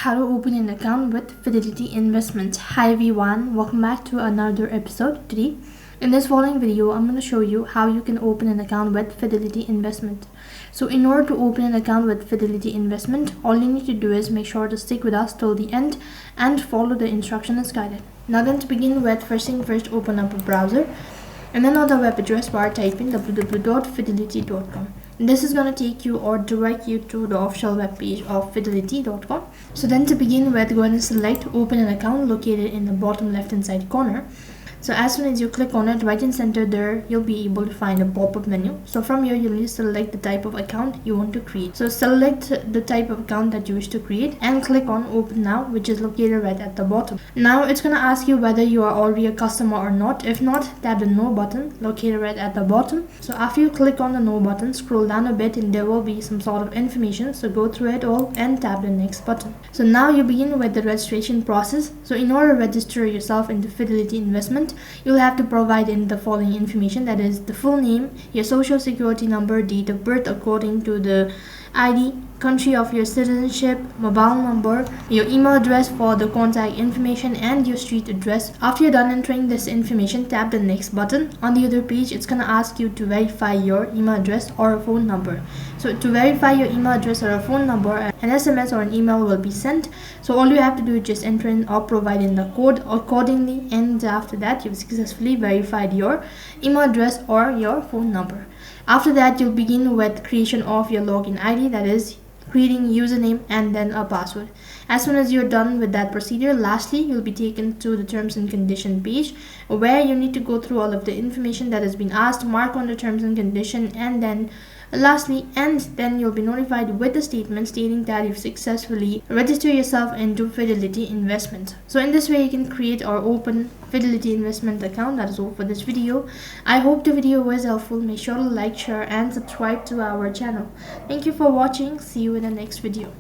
How to open an account with Fidelity Investment. Hi everyone, welcome back to another episode. Today in this following video I'm going to show you how you can open an account with Fidelity Investment. So in order to open an account with Fidelity Investment, all you need to do is make sure to stick with us till the end and follow the instruction as guided. Now then, to begin with, first open up a browser, and then on the web address bar type in www.fidelity.com. This is going to take you or direct you to the official web page of fidelity.com. So then to begin with, go ahead and select open an account located in the bottom left hand side corner. So as soon as you click on it, right in center there, you'll be able to find a pop-up menu. So from here, you'll need to select the type of account you want to create. So select the type of account that you wish to create and click on open now, which is located right at the bottom. Now it's going to ask you whether you are already a customer or not. If not, tap the no button located right at the bottom. So after you click on the no button, scroll down a bit and there will be some sort of information. So go through it all and tap the next button. So now you begin with the registration process. So in order to register yourself into Fidelity Investment, you'll have to provide in the following information, that is the full name, your social security number, date of birth according to the ID, country of your citizenship, mobile number, your email address for the contact information, and your street address. After you're done entering this information, tap the next button. On the other page, it's gonna ask you to verify your email address or a phone number. So to verify your email address or a phone number, an SMS or an email will be sent. So all you have to do is just enter in or provide in the code accordingly, and after that you've successfully verified your email address or your phone number. After that, you'll begin with creation of your login ID, that is creating username and then a password. As soon as you're done with that procedure, lastly you'll be taken to the terms and condition page, where you need to go through all of the information that has been asked, mark on the terms and condition, and then you'll be notified with the statement stating that you've successfully registered yourself into Fidelity Investment. So in this way you can create or open Fidelity Investment account. That is all for this video. I hope the video was helpful. Make sure to like, share and subscribe to our channel. Thank you for watching. See you in the next video.